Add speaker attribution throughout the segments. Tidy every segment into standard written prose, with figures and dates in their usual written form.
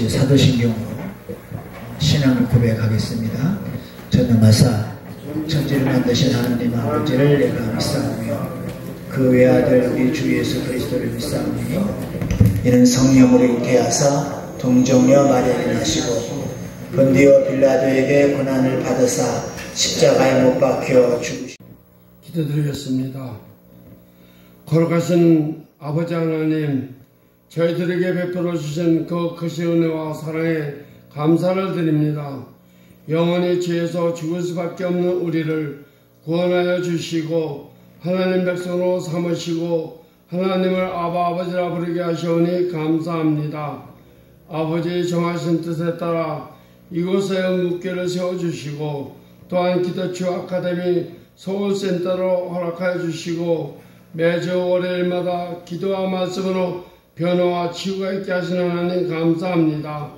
Speaker 1: 같이 사도신경으로 신앙을 고백하겠습니다. 전능하사 천지를 만드신 하나님 아버지를 내가 믿사오며 그 외아들 우리 주 예수 그리스도를 믿사오니 이는 성령으로 잉태하사 동정녀 마리아를 나시고 본디오 빌라도에게 고난을 받으사 십자가에 못 박혀 죽으시고.
Speaker 2: 기도드리겠습니다. 거룩하신 아버지 하나님, 저희들에게 베풀어 주신 그 크신 은혜와 사랑에 감사를 드립니다. 영원히 죄에서 죽을 수밖에 없는 우리를 구원하여 주시고 하나님 백성으로 삼으시고 하나님을 아버지라 부르게 하시오니 감사합니다. 아버지의 정하신 뜻에 따라 이곳에 응급교를 세워주시고 또한 기도치유 아카데미 서울센터로 허락하여 주시고 매주 월요일마다 기도와 말씀으로 변화와 치유가 있게 하시는 하나님 감사합니다.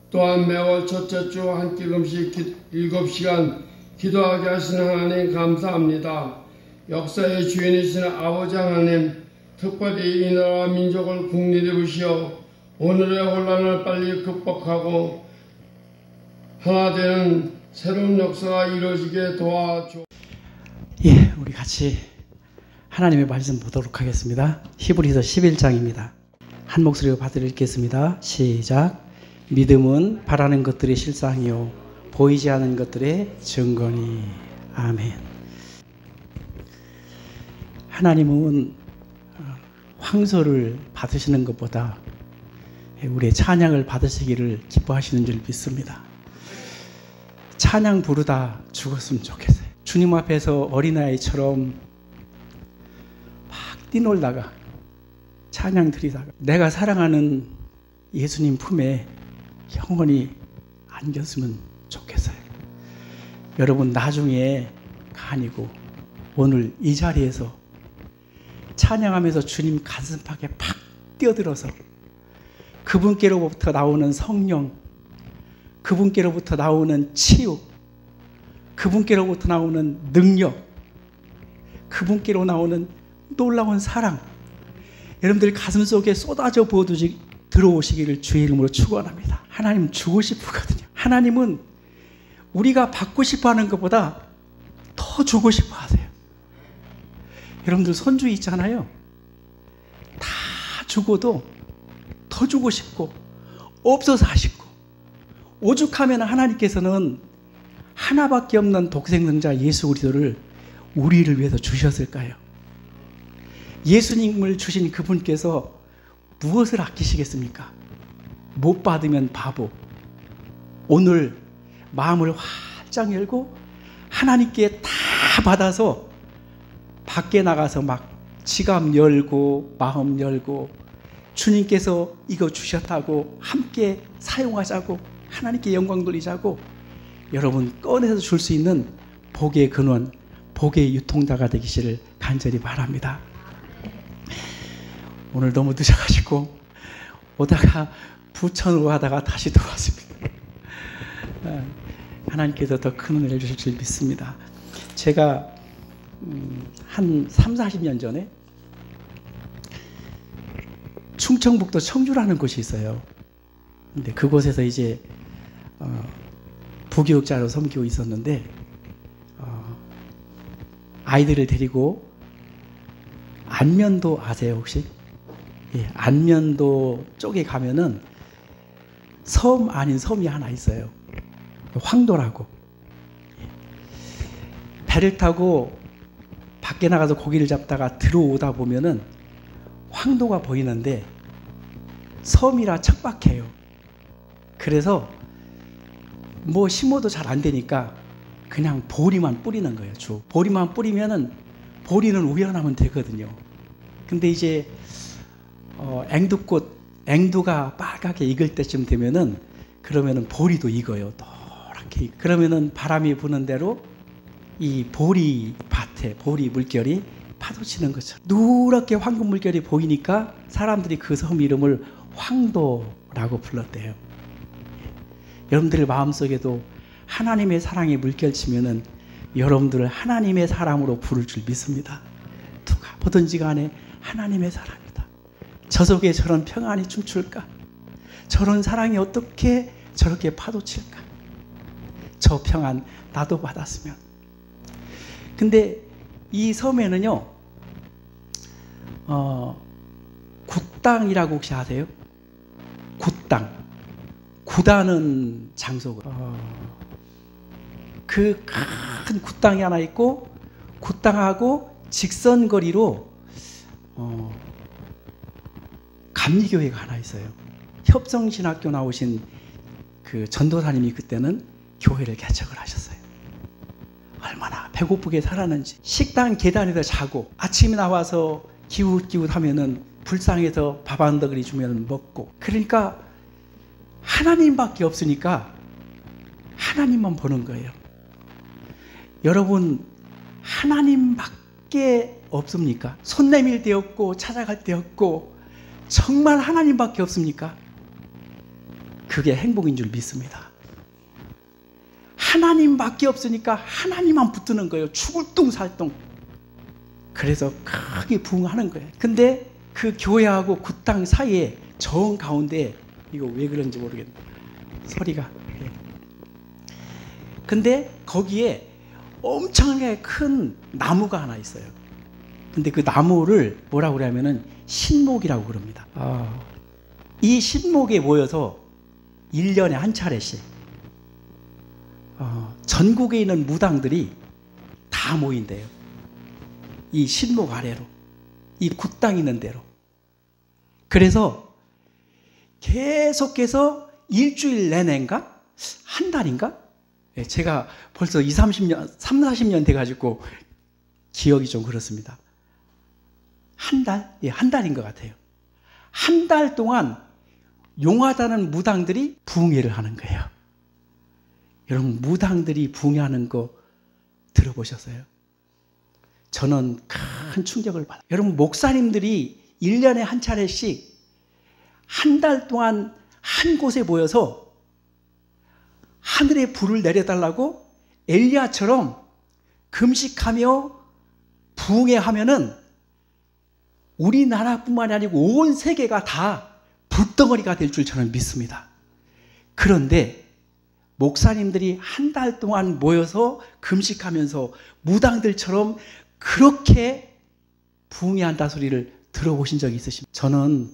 Speaker 2: 또한 매월 첫째 주 한 끼금씩 7시간 기도하게 하시는 하나님 감사합니다. 역사의 주인이시는 아버지 하나님, 특별히 이 나라와 민족을 국리를 부시어 오늘의 혼란을 빨리 극복하고 하나 되는 새로운 역사가 이루어지게 도와줘.
Speaker 3: 예, 우리 같이 하나님의 말씀 보도록 하겠습니다. 히브리서 11장입니다. 한 목소리로 받들어 읽겠습니다. 시작. 믿음은 바라는 것들의 실상이요 보이지 않는 것들의 증거니. 아멘. 하나님은 황소를 받으시는 것보다 우리의 찬양을 받으시기를 기뻐하시는 줄 믿습니다. 찬양 부르다 죽었으면 좋겠어요. 주님 앞에서 어린아이처럼 막 뛰놀다가 찬양 드리다가 내가 사랑하는 예수님 품에 영원히 안겼으면 좋겠어요. 여러분, 나중에 아니고 오늘 이 자리에서 찬양하면서 주님 가슴팍에 팍 뛰어들어서 그분께로부터 나오는 성령, 그분께로부터 나오는 치유, 그분께로부터 나오는 능력, 그분께로 나오는 놀라운 사랑, 여러분들 가슴속에 쏟아져 들어오시기를 주의 이름으로 축원합니다. 하나님 주고 싶거든요. 하나님은 우리가 받고 싶어하는 것보다 더 주고 싶어 하세요. 여러분들 손주 있잖아요. 다 주고도 더 주고 싶고 없어서 아쉽고, 오죽하면 하나님께서는 하나밖에 없는 독생자자 예수 그리스도를 우리를 위해서 주셨을까요? 예수님을 주신 그분께서 무엇을 아끼시겠습니까? 못 받으면 바보. 오늘 마음을 활짝 열고 하나님께 다 받아서 밖에 나가서 막 지갑 열고 마음 열고 주님께서 이거 주셨다고 함께 사용하자고 하나님께 영광 돌리자고 여러분 꺼내서 줄 수 있는 복의 근원, 복의 유통자가 되기를 간절히 바랍니다. 오늘 너무 늦어가지고 오다가 부천으로 가다가 다시 들어왔습니다. 하나님께서 더 큰 은혜를 주실 줄 믿습니다. 제가 한 30-40년 전에 충청북도 청주라는 곳이 있어요. 근데 그곳에서 이제 부교육자로 섬기고 있었는데 아이들을 데리고 안면도 아세요 혹시? 예, 안면도 쪽에 가면은 섬 아닌 섬이 하나 있어요. 황도라고. 배를 타고 밖에 나가서 고기를 잡다가 들어오다 보면은 황도가 보이는데 섬이라 척박해요. 그래서 뭐 심어도 잘 안 되니까 그냥 보리만 뿌리는 거예요. 보리만 뿌리면은 보리는 우연하면 되거든요. 근데 이제 앵두가 빨갛게 익을 때쯤 되면은 그러면은 보리도 익어요. 노랗게. 그러면은 바람이 부는 대로 이 보리밭에 보리 물결이 파도치는 것처럼 누렇게 황금 물결이 보이니까 사람들이 그 섬 이름을 황도라고 불렀대요. 여러분들의 마음속에도 하나님의 사랑이 물결치면은 여러분들을 하나님의 사람으로 부를 줄 믿습니다. 누가 보든지 간에 하나님의 사람이다. 저 속에 저런 평안이 춤출까? 저런 사랑이 어떻게 저렇게 파도칠까? 저 평안 나도 받았으면. 근데 이 섬에는요, 굿당이라고 혹시 아세요? 굿당. 굿하는 장소가. 그 큰 굿당이 하나 있고, 굿당하고 직선거리로 감리교회가 하나 있어요. 협성신학교 나오신 그 전도사님이 그때는 교회를 개척을 하셨어요. 얼마나 배고프게 살았는지. 식당 계단에서 자고 아침에 나와서 기웃기웃 하면은 불상에서 밥 한 덩어리 주면 먹고. 그러니까 하나님밖에 없으니까 하나님만 보는 거예요. 여러분, 하나님밖에 없습니까? 손 내밀 데 없고 찾아갈 데 없고 정말 하나님밖에 없습니까? 그게 행복인 줄 믿습니다. 하나님밖에 없으니까 하나님만 붙드는 거예요. 죽을 뚱살뚱. 그래서 크게 부흥하는 거예요. 근데 그 교회하고 그 땅 사이에 정 가운데, 이거 왜 그런지 모르겠네, 소리가. 근데 거기에 엄청나게 큰 나무가 하나 있어요. 근데 그 나무를 뭐라고 그러냐면은 신목이라고 그럽니다. 이 신목에 모여서 1년에 한 차례씩 전국에 있는 무당들이 다 모인대요. 이 신목 아래로, 이 굿당 있는 데로. 그래서 계속해서 일주일 내내인가? 한 달인가? 제가 벌써 30, 40년 돼가지고 기억이 좀 그렇습니다. 한 달? 예, 한 달인 것 같아요. 한 달 동안 용하다는 무당들이 부흥회를 하는 거예요. 여러분, 무당들이 부흥회하는 거 들어보셨어요? 저는 큰 충격을 받아요. 여러분, 목사님들이 1년에 한 차례씩 한 달 동안 한 곳에 모여서 하늘에 불을 내려달라고 엘리야처럼 금식하며 부흥회하면은 우리나라뿐만이 아니고 온 세계가 다 불덩어리가 될 줄 저는 믿습니다. 그런데 목사님들이 한 달 동안 모여서 금식하면서 무당들처럼 그렇게 부흥회한다 소리를 들어보신 적이 있으십니까? 저는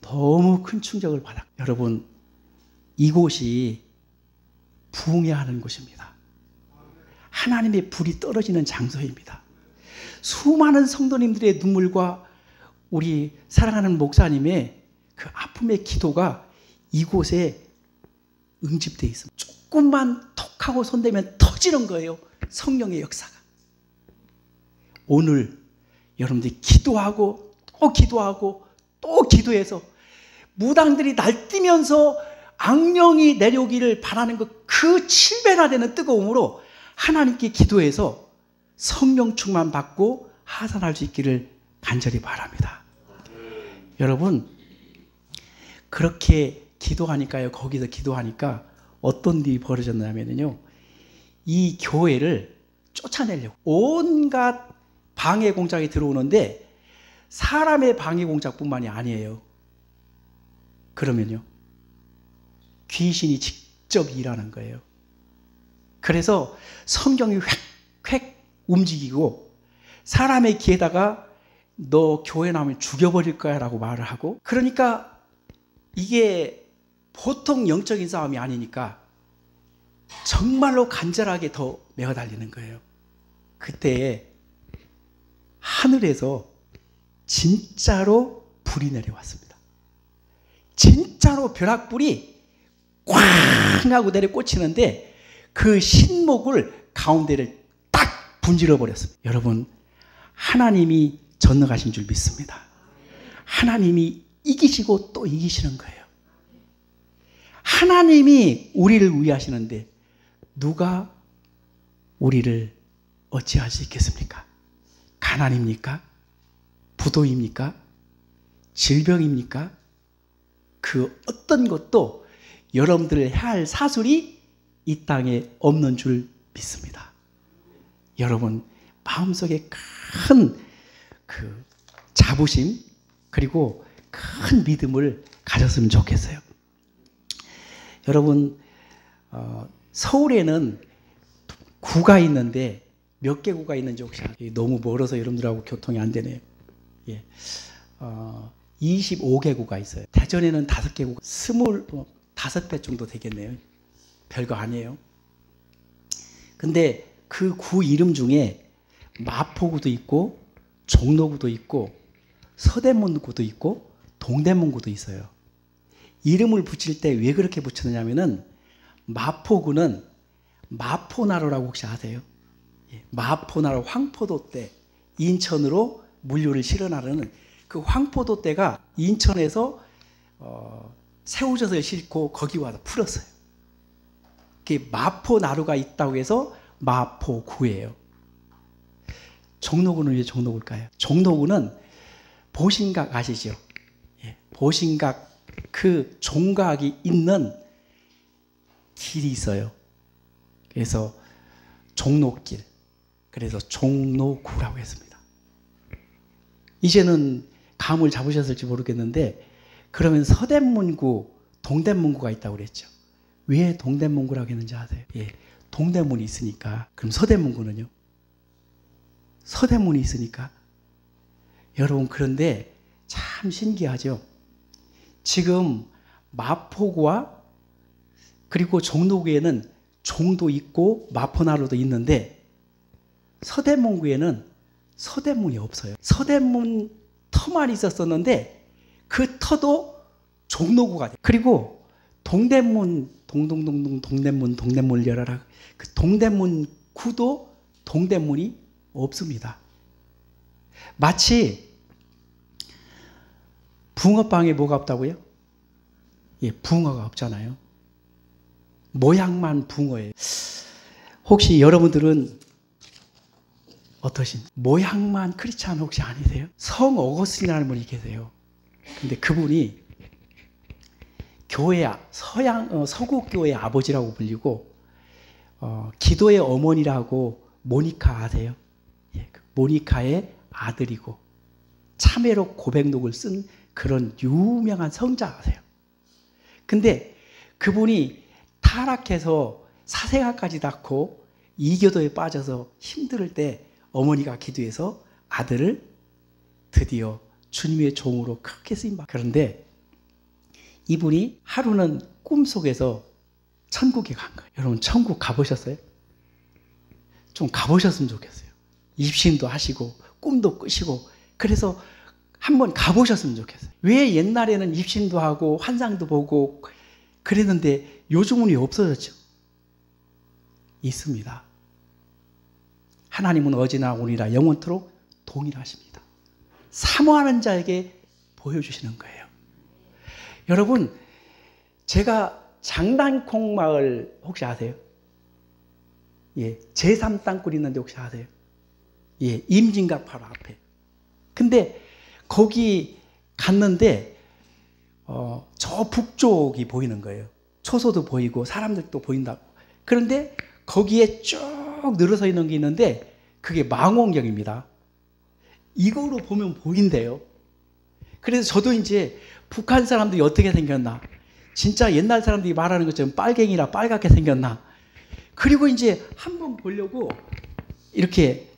Speaker 3: 너무 큰 충격을 받았어요. 여러분, 이곳이 부흥회하는 곳입니다. 하나님의 불이 떨어지는 장소입니다. 수많은 성도님들의 눈물과 우리 사랑하는 목사님의 그 아픔의 기도가 이곳에 응집되어 있습니다. 조금만 톡 하고 손대면 터지는 거예요. 성령의 역사가. 오늘 여러분들이 기도하고 또 기도하고 또 기도해서 무당들이 날뛰면서 악령이 내려오기를 바라는 그 7배나 되는 뜨거움으로 하나님께 기도해서 성령 충만 받고 하산할 수 있기를 간절히 바랍니다. 여러분, 그렇게 기도하니까요, 거기서 기도하니까 어떤 일이 벌어졌냐면요, 이 교회를 쫓아내려고 온갖 방해 공작이 들어오는데 사람의 방해 공작뿐만이 아니에요. 그러면요, 귀신이 직접 일하는 거예요. 그래서 성경이 획획 움직이고 사람의 귀에다가 너 교회 나오면 죽여버릴 거야 라고 말을 하고, 그러니까 이게 보통 영적인 싸움이 아니니까 정말로 간절하게 더 매어달리는 거예요. 그때 하늘에서 진짜로 불이 내려왔습니다. 진짜로 벼락불이 꽝 하고 내려 꽂히는데 그 신목을 가운데를 딱 분질러 버렸습니다. 여러분, 하나님이 전능하신 줄 믿습니다. 하나님이 이기시고 또 이기시는 거예요. 하나님이 우리를 위하시는데 누가 우리를 어찌할 수 있겠습니까? 가난입니까? 부도입니까? 질병입니까? 그 어떤 것도 여러분들을 해할 사술이 이 땅에 없는 줄 믿습니다. 여러분, 마음속에 큰 그 자부심 그리고 큰 믿음을 가졌으면 좋겠어요. 여러분 서울에는 구가 있는데 몇 개 구가 있는지 혹시 아세요? 너무 멀어서 여러분들하고 교통이 안 되네요. 예. 25개 구가 있어요. 대전에는 5개 구가 25배 정도 되겠네요. 별거 아니에요. 근데 그 구 이름 중에 마포구도 있고 종로구도 있고 서대문구도 있고 동대문구도 있어요. 이름을 붙일 때 왜 그렇게 붙였느냐면은 마포구는 마포나루라고 혹시 아세요? 마포나루 황포도 때 인천으로 물류를 실어나르는 그 황포도 때가 인천에서 새우젓을 싣고 거기 와서 풀었어요. 그게 마포나루가 있다고 해서 마포구예요. 종로구는 왜 종로구일까요? 종로구는 보신각 아시죠? 보신각 그 종각이 있는 길이 있어요. 그래서 종로길, 그래서 종로구라고 했습니다. 이제는 감을 잡으셨을지 모르겠는데 그러면 서대문구, 동대문구가 있다고 그랬죠. 왜 동대문구라고 했는지 아세요? 예, 동대문이 있으니까. 그럼 서대문구는요? 서대문이 있으니까. 여러분 그런데 참 신기하죠. 지금 마포구와 그리고 종로구에는 종도 있고 마포나루도 있는데 서대문구에는 서대문이 없어요. 서대문 터만 있었었는데 그 터도 종로구가 돼요. 그리고 동대문 동대문을 열어라. 그 동대문 구도 동대문이 없습니다. 마치 붕어빵에 뭐가 없다고요? 예, 붕어가 없잖아요. 모양만 붕어예요. 혹시 여러분들은 어떠신? 모양만 크리스찬 혹시 아니세요? 성 어거스틴이라는 분이 계세요. 근데 그분이 교회 서구교회 아버지라고 불리고 기도의 어머니라고 모니카 아세요? 예, 모니카의 아들이고 참회록 고백록을 쓴 그런 유명한 성자세요. 근데 그분이 타락해서 사생아까지 낳고 이교도에 빠져서 힘들 때 어머니가 기도해서 아들을 드디어 주님의 종으로 크게 쓰임받. 그런데 이분이 하루는 꿈속에서 천국에 간 거예요. 여러분 천국 가보셨어요? 좀 가보셨으면 좋겠어요. 입신도 하시고 꿈도 꾸시고 그래서 한번 가보셨으면 좋겠어요. 왜 옛날에는 입신도 하고 환상도 보고 그랬는데 요즘은 왜 없어졌죠? 있습니다. 하나님은 어제나 오늘이나 영원토록 동일하십니다. 사모하는 자에게 보여주시는 거예요. 여러분 제가 장단콩마을 혹시 아세요? 예, 제3땅굴 있는데 혹시 아세요? 예, 임진각 바로 앞에. 근데 거기 갔는데 저 북쪽이 보이는 거예요. 초소도 보이고 사람들도 보인다고. 그런데 거기에 쭉 늘어서 있는 게 있는데 그게 망원경입니다. 이거로 보면 보인대요. 그래서 저도 이제 북한 사람들이 어떻게 생겼나, 진짜 옛날 사람들이 말하는 것처럼 빨갱이라 빨갛게 생겼나, 그리고 이제 한번 보려고 이렇게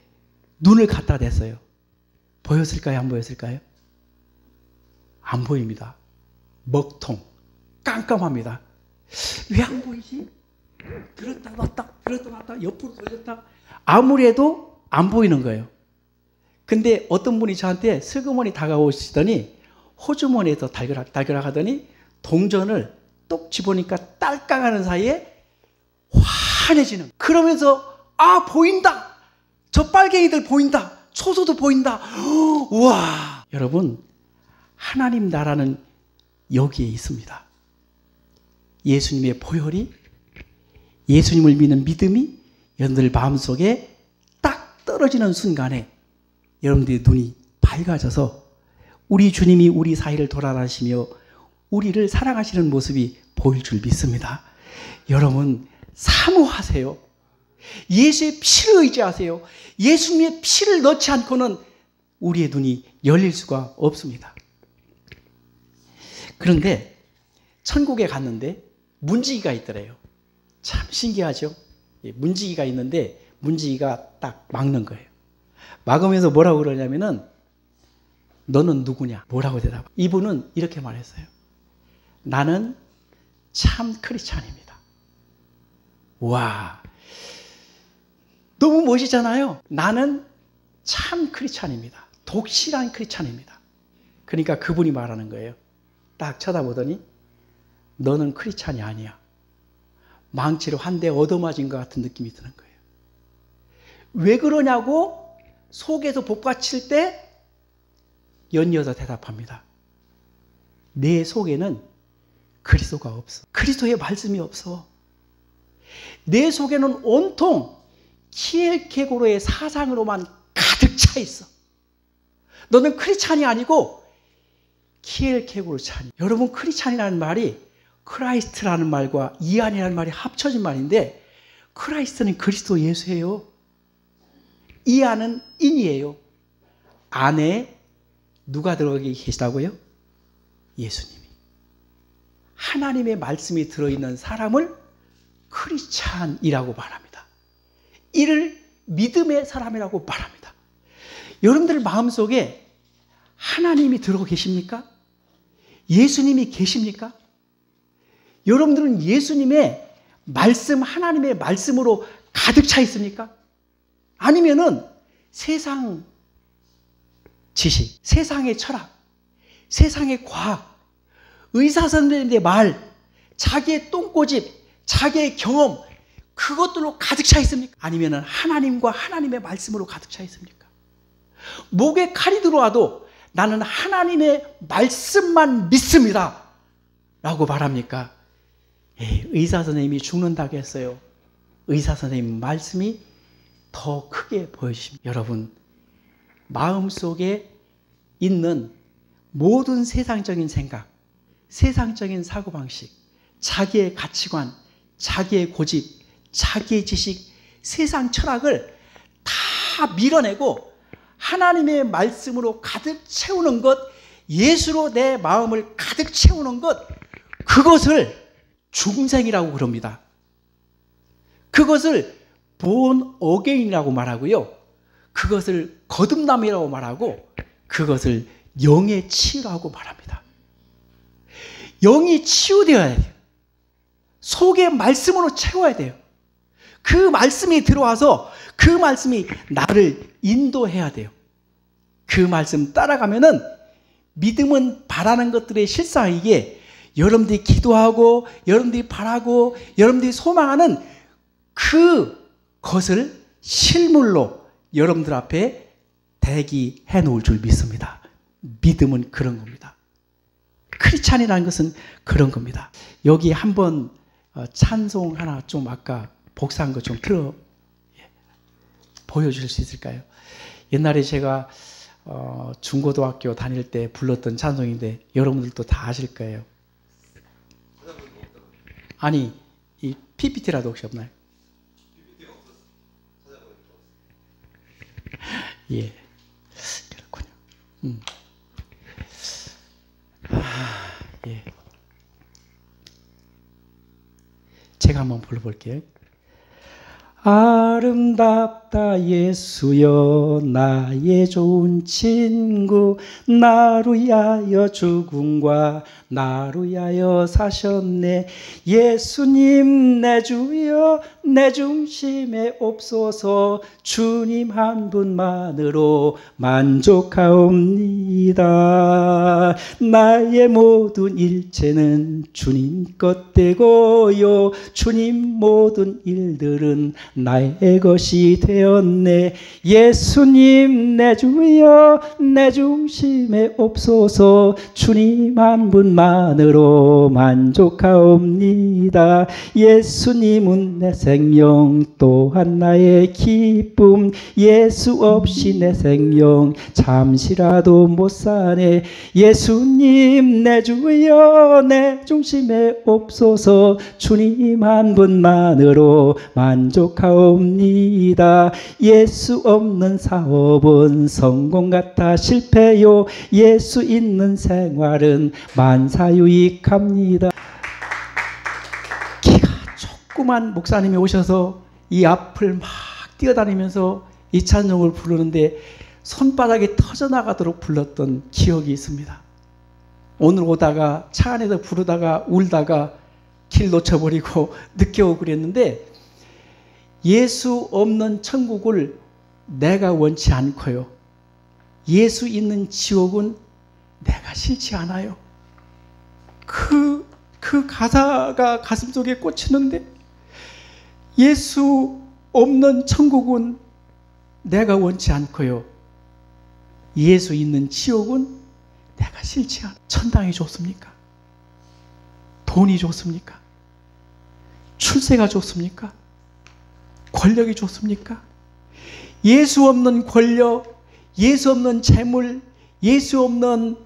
Speaker 3: 눈을 갖다 댔어요. 보였을까요? 안 보였을까요? 안 보입니다. 먹통, 깜깜합니다. 왜 안 보이지? 들었다 놨다, 들었다 놨다, 옆으로 돌렸다. 아무리 해도 안 보이는 거예요. 근데 어떤 분이 저한테 슬그머니 다가오시더니 호주머니에서 달그락 하더니 동전을 똑 집으니까 딸깍하는 사이에 환해지는. 그러면서 아 보인다, 저 빨갱이들 보인다, 초소도 보인다. 우와. 여러분 하나님 나라는 여기에 있습니다. 예수님의 보혈이, 예수님을 믿는 믿음이 여러분들 마음속에 딱 떨어지는 순간에 여러분들의 눈이 밝아져서 우리 주님이 우리 사이를 돌아다니시며 우리를 사랑하시는 모습이 보일 줄 믿습니다. 여러분 사모하세요. 예수의 피를 의지하세요. 예수님의 피를 넣지 않고는 우리의 눈이 열릴 수가 없습니다. 그런데 천국에 갔는데 문지기가 있더래요. 참 신기하죠. 문지기가 있는데 문지기가 딱 막는 거예요. 막으면서 뭐라고 그러냐면은 너는 누구냐? 뭐라고 대답? 이분은 이렇게 말했어요. 나는 참 크리스찬입니다. 와, 너무 멋있잖아요. 나는 참 크리스찬입니다. 독실한 크리스찬입니다. 그러니까 그분이 말하는 거예요. 딱 쳐다보더니 너는 크리스찬이 아니야. 망치로 한 대 얻어맞은 것 같은 느낌이 드는 거예요. 왜 그러냐고 속에서 복받칠 때 연이어서 대답합니다. 내 속에는 그리스도가 없어. 그리스도의 말씀이 없어. 내 속에는 온통 키엘케고르의 사상으로만 가득 차 있어. 너는 크리스찬이 아니고 키엘케고르 찬이. 여러분, 크리스찬이라는 말이 크라이스트라는 말과 이안이라는 말이 합쳐진 말인데 크라이스트는 그리스도 예수예요. 이안은 인이에요. 안에 누가 들어가 계시다고요? 예수님이. 하나님의 말씀이 들어있는 사람을 크리스찬이라고 말합니다. 이를 믿음의 사람이라고 말합니다. 여러분들 마음속에 하나님이 들어가 계십니까? 예수님이 계십니까? 여러분들은 예수님의 말씀, 하나님의 말씀으로 가득 차 있습니까? 아니면은 세상 지식, 세상의 철학, 세상의 과학, 의사 선생님의 말, 자기의 똥꼬집, 자기의 경험, 그것들로 가득 차 있습니까? 아니면은 하나님과 하나님의 말씀으로 가득 차 있습니까? 목에 칼이 들어와도 나는 하나님의 말씀만 믿습니다 라고 말합니까? 의사 선생님이 죽는다고 했어요. 의사 선생님 말씀이 더 크게 보여주십니다. 여러분, 마음속에 있는 모든 세상적인 생각, 세상적인 사고방식, 자기의 가치관, 자기의 고집, 자기의 지식, 세상 철학을 다 밀어내고 하나님의 말씀으로 가득 채우는 것, 예수로 내 마음을 가득 채우는 것, 그것을 중생이라고 그럽니다. 그것을 born again이라고 말하고요. 그것을 거듭남이라고 말하고 그것을 영의 치유라고 말합니다. 영이 치유되어야 돼요. 속에 말씀으로 채워야 돼요. 그 말씀이 들어와서 그 말씀이 나를 인도해야 돼요. 그 말씀 따라가면은 믿음은 바라는 것들의 실상이기에 여러분들이 기도하고 여러분들이 바라고 여러분들이 소망하는 그것을 실물로 여러분들 앞에 대기해 놓을 줄 믿습니다. 믿음은 그런 겁니다. 크리스찬이라는 것은 그런 겁니다. 여기 한번 찬송 하나 좀 아까 복사한 거 좀 보여줄 수 있을까요? 옛날에 제가 중고등학교 다닐 때 불렀던 찬송인데 여러분들도 다 아실 거예요. 아니, 이 PPT라도 혹시 없나요? 예, 그렇군요. 예. 제가 한번 불러볼게요. 아름답다 예수여 나의 좋은 친구 나를 위하여 죽음과 나를 위하여 사셨네. 예수님 내 주여 내 중심에 없소서. 주님 한 분만으로 만족하옵니다. 나의 모든 일체는 주님 것 되고요 주님 모든 일들은 나의 것이 되었네. 예수님 내 주여 내 중심에 없소서. 주님 한 분만으로 만족하옵니다. 예수님은 내 생명 또한 나의 기쁨. 예수 없이 내 생명 잠시라도 못 사네. 예수님 내 주여 내 중심에 없소서. 주님 한 분만으로 만족하옵니다. 예수 없는 사업은 성공 같아 실패요. 예수 있는 생활은 만사유익합니다. 자꾸만 목사님이 오셔서 이 앞을 막 뛰어다니면서 이 찬송을 부르는데 손바닥이 터져나가도록 불렀던 기억이 있습니다. 오늘 오다가 차 안에서 부르다가 울다가 길 놓쳐버리고 늦게 오고 그랬는데, 예수 없는 천국을 내가 원치 않고요, 예수 있는 지옥은 내가 싫지 않아요. 그 가사가 가슴속에 꽂히는데, 예수 없는 천국은 내가 원치 않고요, 예수 있는 지옥은 내가 싫지 않아. 천당이 좋습니까? 돈이 좋습니까? 출세가 좋습니까? 권력이 좋습니까? 예수 없는 권력, 예수 없는 재물, 예수 없는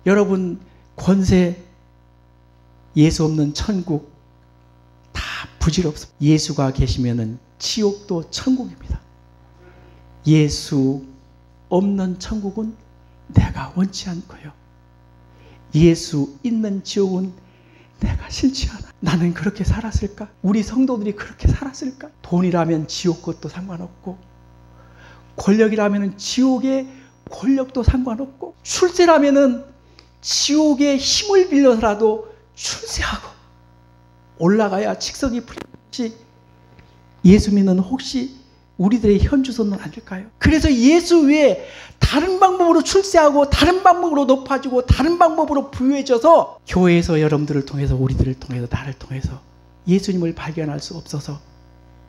Speaker 3: 여러분 권세, 예수 없는 천국 다 부질없습니다. 예수가 계시면은 지옥도 천국입니다. 예수 없는 천국은 내가 원치 않고요, 예수 있는 지옥은 내가 싫지 않아. 나는 그렇게 살았을까? 우리 성도들이 그렇게 살았을까? 돈이라면 지옥 것도 상관없고, 권력이라면 지옥의 권력도 상관없고, 출세라면 지옥의 힘을 빌려서라도 출세하고 올라가야 직성이 풀리지. 예수 믿는 혹시 우리들의 현주소는 아닐까요? 그래서 예수 외에 다른 방법으로 출세하고 다른 방법으로 높아지고 다른 방법으로 부유해져서 교회에서 여러분들을 통해서, 우리들을 통해서, 나를 통해서 예수님을 발견할 수 없어서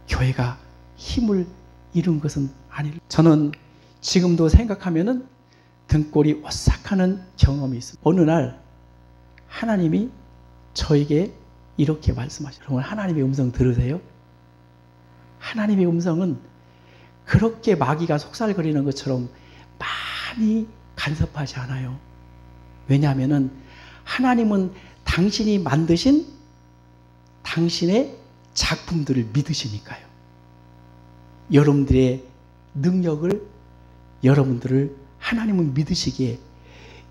Speaker 3: 교회가 힘을 잃은 것은 아닐. 저는 지금도 생각하면은 등골이 오싹하는 경험이 있습니다. 어느 날 하나님이 저에게 이렇게 말씀하셔요. 여러분, 하나님의 음성 들으세요? 하나님의 음성은 그렇게 마귀가 속살거리는 것처럼 많이 간섭하지 않아요. 왜냐하면 하나님은 당신이 만드신 당신의 작품들을 믿으시니까요. 여러분들의 능력을, 여러분들을 하나님은 믿으시기에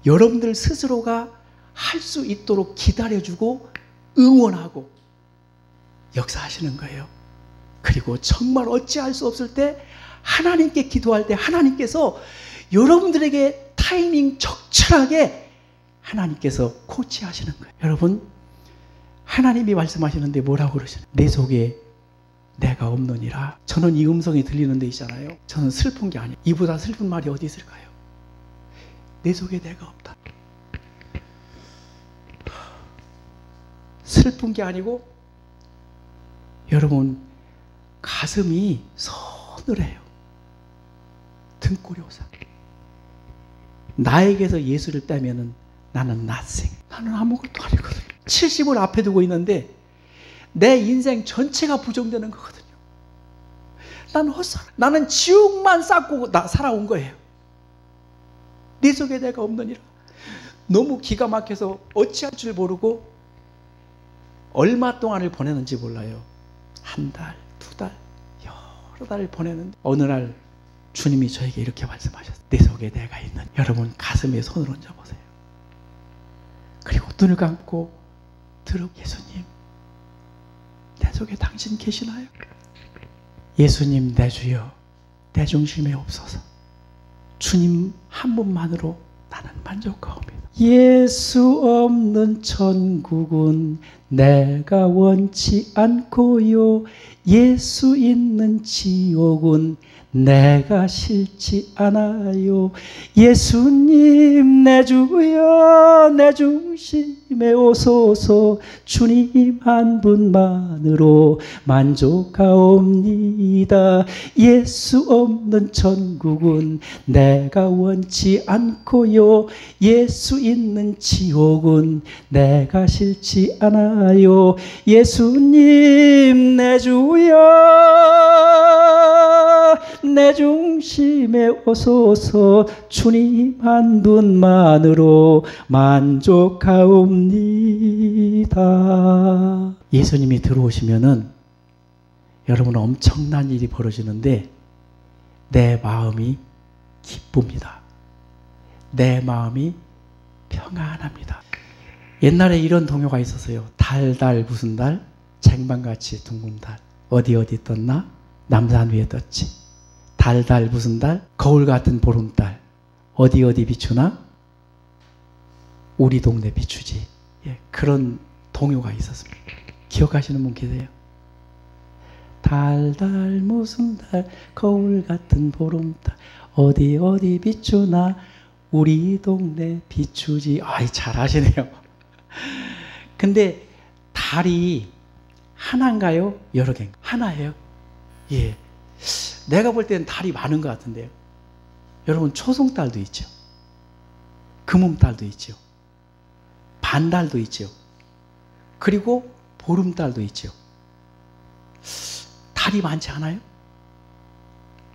Speaker 3: 여러분들 스스로가 할 수 있도록 기다려주고 응원하고 역사하시는 거예요. 그리고 정말 어찌할 수 없을 때 하나님께 기도할 때 하나님께서 여러분들에게 타이밍 적절하게 하나님께서 코치하시는 거예요. 여러분, 하나님이 말씀하시는데 뭐라고 그러시나요? 내 속에 내가 없느니라. 저는 이 음성이 들리는 데 있잖아요. 저는 슬픈 게 아니에요. 이보다 슬픈 말이 어디 있을까요? 내 속에 내가 없다. 슬픈 게 아니고 여러분 가슴이 서늘해요. 등골이 오싹. 나에게서 예수를 떼면은 나는 nothing. 나는 아무것도 아니거든요. 70을 앞에 두고 있는데 내 인생 전체가 부정되는 거거든요. 난 헛살. 나는 지옥만 쌓고 살아온 거예요. 내 속에 내가 없느니라. 너무 기가 막혀서 어찌할 줄 모르고 얼마 동안을 보내는지 몰라요. 한 달, 두 달, 여러 달을 보내는데 어느 날 주님이 저에게 이렇게 말씀하셨어요. 내 속에 내가 있는. 여러분 가슴에 손을 얹어보세요. 그리고 눈을 감고 예수님, 내 속에 당신 계시나요? 예수님 내 주여, 내 중심에 없어서 주님 한 분만으로 나는 만족하옵니다. 예수 없는 천국은 내가 원치 않고요, 예수 있는 지옥은 내가 싫지 않아요. 예수님 내 주여, 내 중심에 오소서. 주님 한 분만으로 만족하옵니다. 예수 없는 천국은 내가 원치 않고요, 예수 있는 지옥은 내가 싫지 않아요. 예수님 내 주여, 내 중심에 오소서. 주님 한 분만으로 만족하옵니다. 예수님이 들어오시면은 여러분 엄청난 일이 벌어지는데 내 마음이 기쁩니다. 내 마음이 평안합니다. 옛날에 이런 동요가 있었어요. 달달 무슨 달? 쟁반같이 둥근 달. 어디 어디 떴나? 남산 위에 떴지. 달달 무슨 달? 거울 같은 보름달. 어디 어디 비추나? 우리 동네 비추지. 예, 그런 동요가 있었습니다. 기억하시는 분 계세요? 달달 무슨 달, 거울 같은 보름달, 어디 어디 비추나 우리 동네 비추지. 아이, 잘하시네요. 근데 달이 하나인가요? 여러 개인가요? 하나예요. 예, 내가 볼 때는 달이 많은 것 같은데요. 여러분, 초승달도 있죠. 금음달도 있죠. 반달도 있죠. 그리고 보름달도 있죠. 달이 많지 않아요?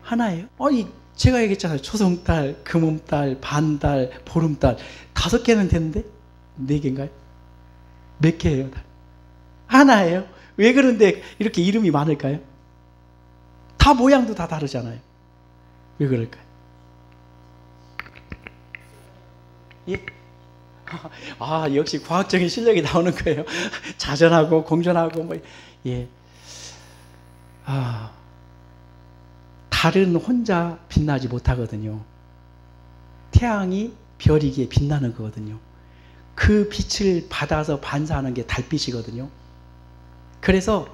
Speaker 3: 하나예요. 아니, 제가 얘기했잖아요. 초승달, 금음달, 반달, 보름달. 5개는 되는데 4개인가요? 몇 개예요? 하나예요. 왜 그런데 이렇게 이름이 많을까요? 다 모양도 다 다르잖아요. 왜 그럴까요? 예? 아, 역시 과학적인 실력이 나오는 거예요. 자전하고 공전하고 뭐. 예. 아, 달은 혼자 빛나지 못하거든요. 태양이 별이기에 빛나는 거거든요. 그 빛을 받아서 반사하는 게 달빛이거든요. 그래서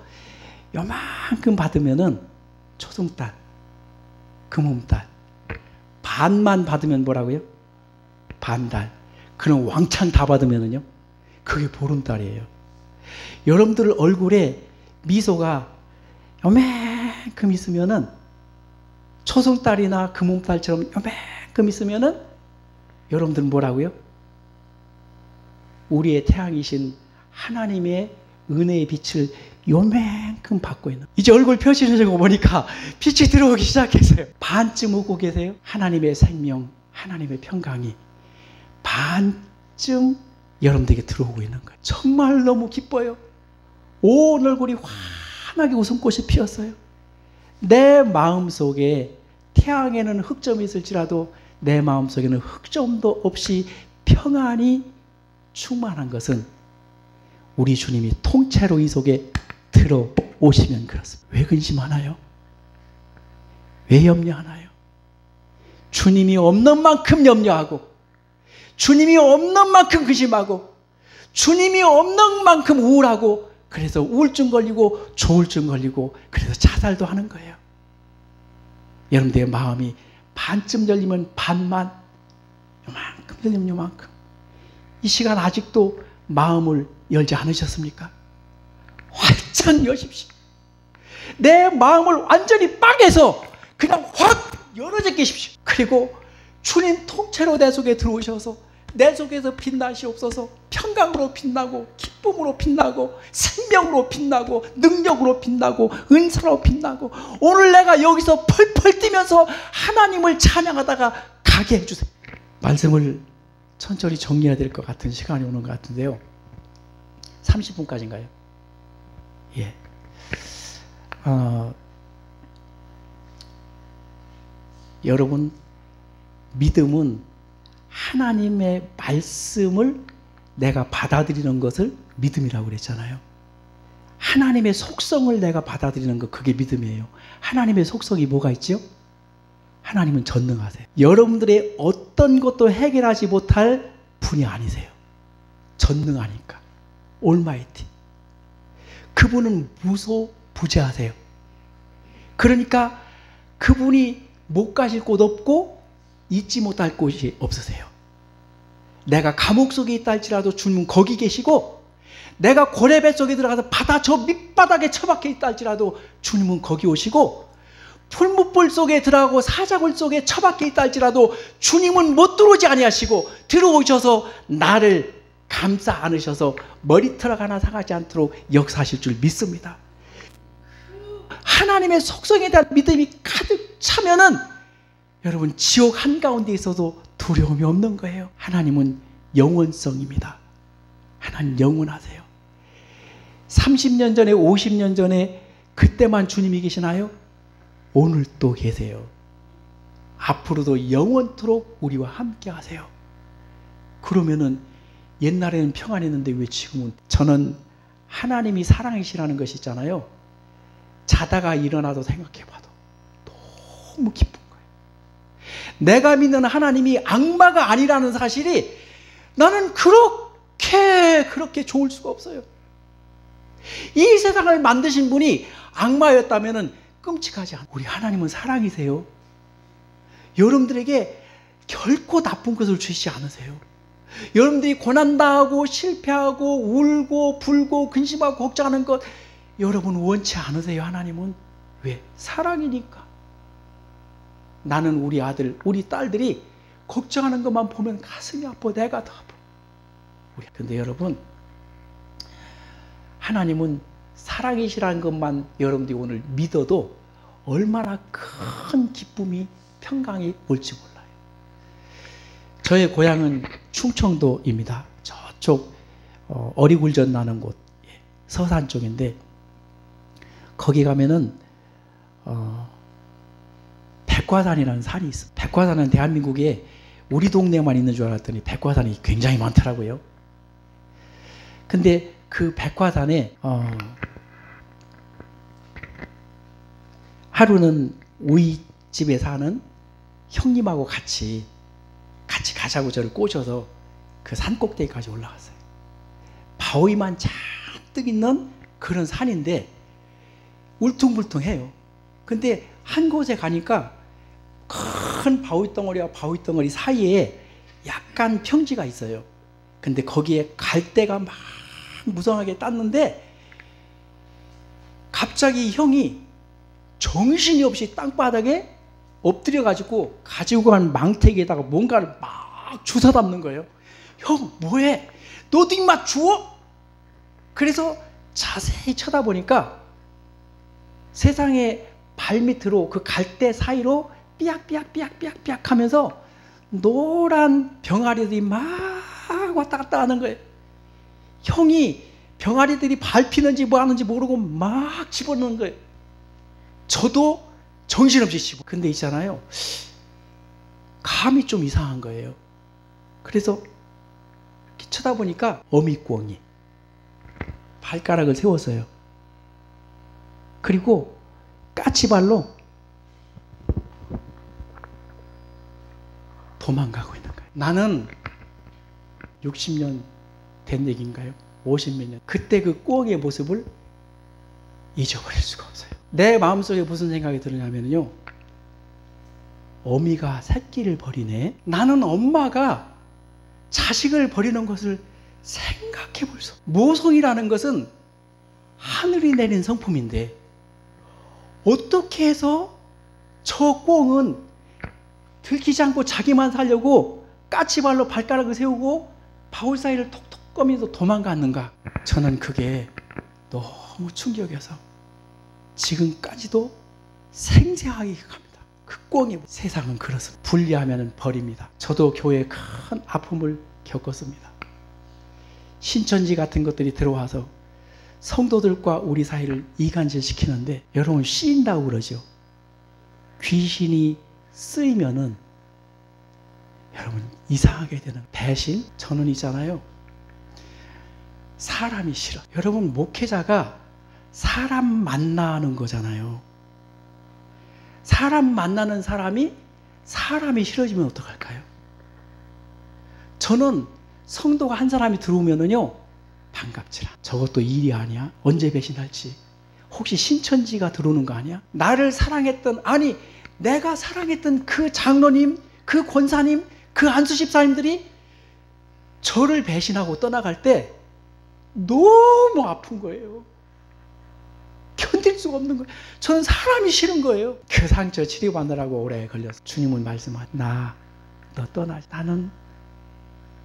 Speaker 3: 요만큼 받으면은 초승달, 금음달, 반만 받으면 뭐라고요? 반달. 그럼 왕창 다 받으면은요, 그게 보름달이에요. 여러분들 얼굴에 미소가 요만큼 있으면은, 초승달이나 금음달처럼 요만큼 있으면은 여러분들은 뭐라고요? 우리의 태양이신 하나님의 은혜의 빛을 요만큼 받고 있는. 이제 얼굴 펴시는 거 보니까 빛이 들어오기 시작했어요. 반쯤 웃고 계세요. 하나님의 생명, 하나님의 평강이 반쯤 여러분들에게 들어오고 있는 거예요. 정말 너무 기뻐요. 온 얼굴이 환하게 웃음꽃이 피었어요. 내 마음속에 태양에는 흑점이 있을지라도 내 마음속에는 흑점도 없이 평안이 충만한 것은 우리 주님이 통째로 이 속에 들어오시면 그렇습니다. 왜 근심하나요? 왜 염려하나요? 주님이 없는 만큼 염려하고, 주님이 없는 만큼 근심하고, 주님이 없는 만큼 우울하고, 그래서 우울증 걸리고 조울증 걸리고, 그래서 자살도 하는 거예요. 여러분들의 마음이 반쯤 열리면 반만, 요만큼 열리면 요만큼. 이 시간 아직도 마음을 열지 않으셨습니까? 활짝 여십시오. 내 마음을 완전히 빠개서 그냥 확 열어져 계십시오. 그리고 주님 통째로 내 속에 들어오셔서 내 속에서 빛나시옵소서. 평강으로 빛나고, 기쁨으로 빛나고, 생명으로 빛나고, 능력으로 빛나고, 은사로 빛나고, 오늘 내가 여기서 펄펄 뛰면서 하나님을 찬양하다가 가게 해주세요. 말씀을 천천히 정리해야 될 것 같은 시간이 오는 것 같은데요. 30분까지인가요? 예. 여러분, 믿음은 하나님의 말씀을 내가 받아들이는 것을 믿음이라고 그랬잖아요. 하나님의 속성을 내가 받아들이는 것, 그게 믿음이에요. 하나님의 속성이 뭐가 있죠? 하나님은 전능하세요. 여러분들의 어떤 것도 해결하지 못할 분이 아니세요. 전능하니까. 올마이티. 그분은 무소부재하세요. 그러니까 그분이 못 가실 곳 없고 잊지 못할 곳이 없으세요. 내가 감옥 속에 있다 할지라도 주님은 거기 계시고, 내가 고래배 속에 들어가서 바다 저 밑바닥에 처박혀 있다 할지라도 주님은 거기 오시고, 풀무불 속에 들어가고 사자굴 속에 처박혀 있다 할지라도 주님은 못 들어오지 아니하시고 들어오셔서 나를 감싸 안으셔서 머리털 하나 상하지 않도록 역사하실 줄 믿습니다. 하나님의 속성에 대한 믿음이 가득 차면은 여러분, 지옥 한가운데 있어도 두려움이 없는 거예요. 하나님은 영원성입니다. 하나님 영원하세요. 30년 전에, 50년 전에 그때만 주님이 계시나요? 오늘 또 계세요. 앞으로도 영원토록 우리와 함께 하세요. 그러면은 옛날에는 평안했는데 왜 지금은? 저는 하나님이 사랑이시라는 것이 있잖아요. 자다가 일어나도 생각해봐도 너무 기쁜 거예요. 내가 믿는 하나님이 악마가 아니라는 사실이 나는 그렇게 좋을 수가 없어요. 이 세상을 만드신 분이 악마였다면 끔찍하지 않아요. 우리 하나님은 사랑이세요. 여러분들에게 결코 나쁜 것을 주시지 않으세요. 여러분들이 고난당하고 실패하고 울고 불고 근심하고 걱정하는 것 여러분 원치 않으세요. 하나님은. 왜? 사랑이니까. 나는 우리 아들 우리 딸들이 걱정하는 것만 보면 가슴이 아파. 내가 더 아파. 근데 여러분, 하나님은 사랑이시라는 것만 여러분들이 오늘 믿어도 얼마나 큰 기쁨이 평강이 올지 몰라요. 저의 고향은 충청도입니다. 저쪽 어리굴젓 나는 곳, 서산 쪽인데 거기 가면은 백과산이라는 산이 있어요. 백과산은 대한민국에 우리 동네만 있는 줄 알았더니 백과산이 굉장히 많더라고요. 근데 그 백과산에 하루는 우리 집에 사는 형님하고 같이 가자고 저를 꼬셔서 그 산 꼭대기까지 올라갔어요. 바위만 잔뜩 있는 그런 산인데 울퉁불퉁해요. 근데 한 곳에 가니까 큰 바위덩어리와 바위덩어리 사이에 약간 평지가 있어요. 근데 거기에 갈대가 막 무성하게 땄는데 갑자기 형이 정신이 없이 땅바닥에 엎드려가지고 가지고 간 망태기에다가 뭔가를 막 주워 담는 거예요. 형 뭐해? 너도 임마 주워? 그래서 자세히 쳐다보니까 세상에 발밑으로 그 갈대 사이로 삐약삐약 하면서 노란 병아리들이 막 왔다 갔다 하는 거예요. 형이 병아리들이 밟히는지 뭐 하는지 모르고 막 집어넣는 거예요. 저도 정신없이 씹어. 근데 있잖아요, 감이 좀 이상한 거예요. 그래서 이렇게 쳐다보니까 어미꾸엉이 발가락을 세웠어요. 그리고 까치발로 도망가고 있는 거예요. 나는 60년 된 얘기인가요? 50몇 년. 그때 그 꾸엉이의 모습을 잊어버릴 수가 없어요. 내 마음속에 무슨 생각이 드느냐면요, 어미가 새끼를 버리네. 나는 엄마가 자식을 버리는 것을 생각해 볼 수 없어요. 모성이라는 것은 하늘이 내린 성품인데 어떻게 해서 저 꿩은 들키지 않고 자기만 살려고 까치발로 발가락을 세우고 바울 사이를 톡톡 꺼면서 도망갔는가? 저는 그게 너무 충격이어서 지금까지도 생생하게 기억합니다. 그 꿩이 세상은 그렇습니다. 분리하면 버립니다. 저도 교회에 큰 아픔을 겪었습니다. 신천지 같은 것들이 들어와서 성도들과 우리 사이를 이간질 시키는데, 여러분 씌인다고 그러죠. 귀신이 쓰이면은 여러분 이상하게 되는 배신. 저는 있잖아요, 사람이 싫어. 여러분 목회자가 사람 만나는 거잖아요. 사람 만나는 사람이 싫어지면 어떡할까요? 저는 성도가 한 사람이 들어오면은요, 반갑지라. 저것도 일이 아니야? 언제 배신할지. 혹시 신천지가 들어오는 거 아니야? 나를 사랑했던, 아니 내가 사랑했던 그 장로님, 그 권사님, 그 안수집사님들이 저를 배신하고 떠나갈 때 너무 아픈 거예요. 견딜 수가 없는 거예요. 저는 사람이 싫은 거예요. 그 상처 치료받느라고 오래 걸렸어요. 주님은 말씀하시죠. 너 떠나지. 나는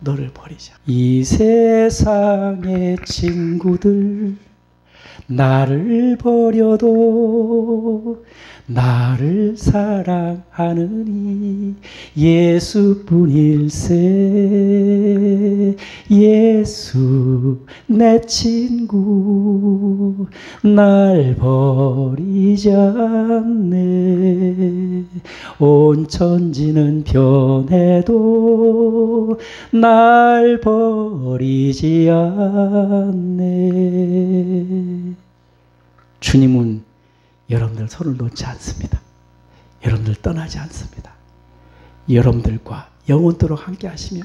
Speaker 3: 너를 버리자. 이 세상의 친구들 나를 버려도 나를 사랑하느니 예수뿐일세. 예수 내 친구 날 버리지 않네. 온 천지는 변해도 날 버리지 않네. 주님은 여러분들 손을 놓지 않습니다. 여러분들 떠나지 않습니다. 여러분들과 영원토록 함께 하시며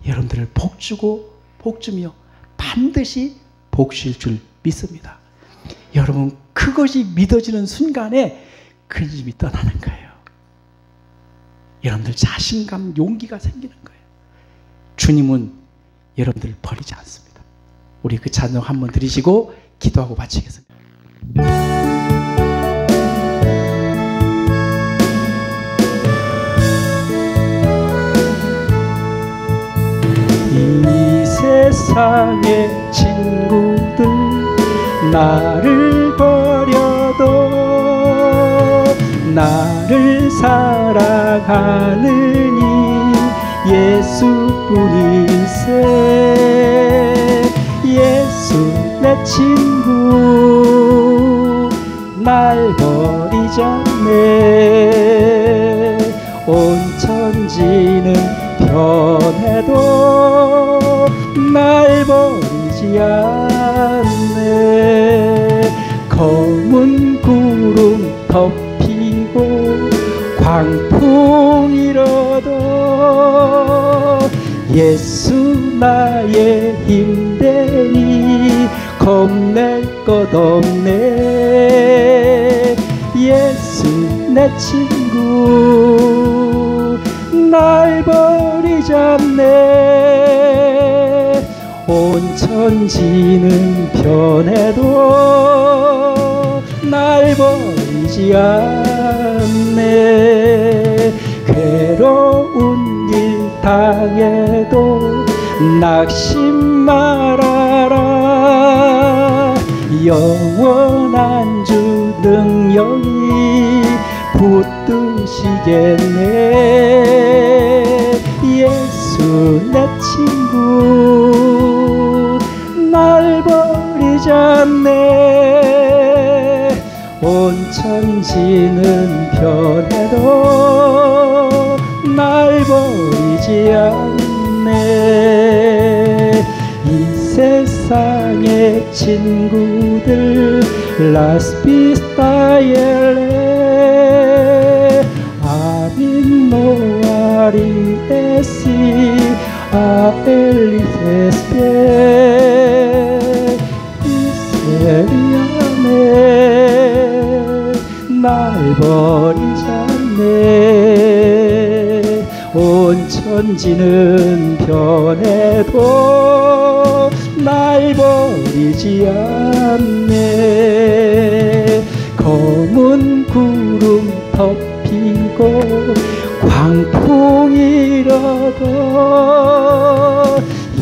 Speaker 3: 여러분들을 복주고 복주며 반드시 복주실 줄 믿습니다. 여러분 그것이 믿어지는 순간에 근심이 떠나는 거예요. 여러분들 자신감, 용기가 생기는 거예요. 주님은 여러분들을 버리지 않습니다. 우리 그 찬양 한번 드리시고 기도하고 마치겠습니다. 이 세상의 친구들 나를 버려도 나를 사랑하느니 예수뿐일세. 예수 내 친구 날 버리지 않네. 온 천지는 변해도 날 버리지 않네. 검은 구름 덮이고 광풍 일어도 예수 나의 힘되니 겁낼 것 없네. 예수 내 친구 날 버리지 않네. 온 천지는 변해도 날 버리지 않네. 괴로운 일 당해도 낙심 말아라. 영원한 주 능력이 붙드시겠네. 예수 내 친구 날 버리지 않네. 온 천지는 변해도 날 버리지 않네. 이 세상의 친구들 Las Pistaele Abinoari esi a elisespe 이세리아네 날 버리지 않네. 온 천지는 변해도 날 버리지 않네. 검은 구름 덮이고 광풍 일어도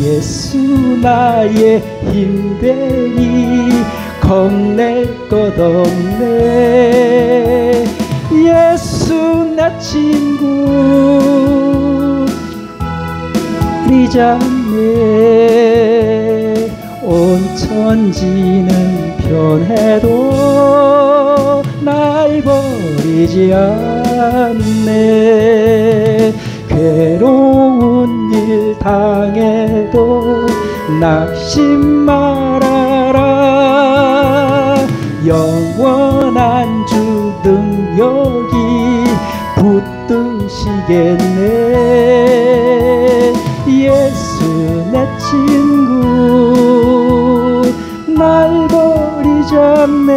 Speaker 3: 예수 나의 힘되니 겁낼 것 없네. 예수 내 친구 버리지 않네. 온 천지는 변해도 날 버리지 않네. 괴로운 일 당해도 낙심 말아라. 영원한 주 능력이 붙드시겠네. 예수 내 친구 날 버리지 않네.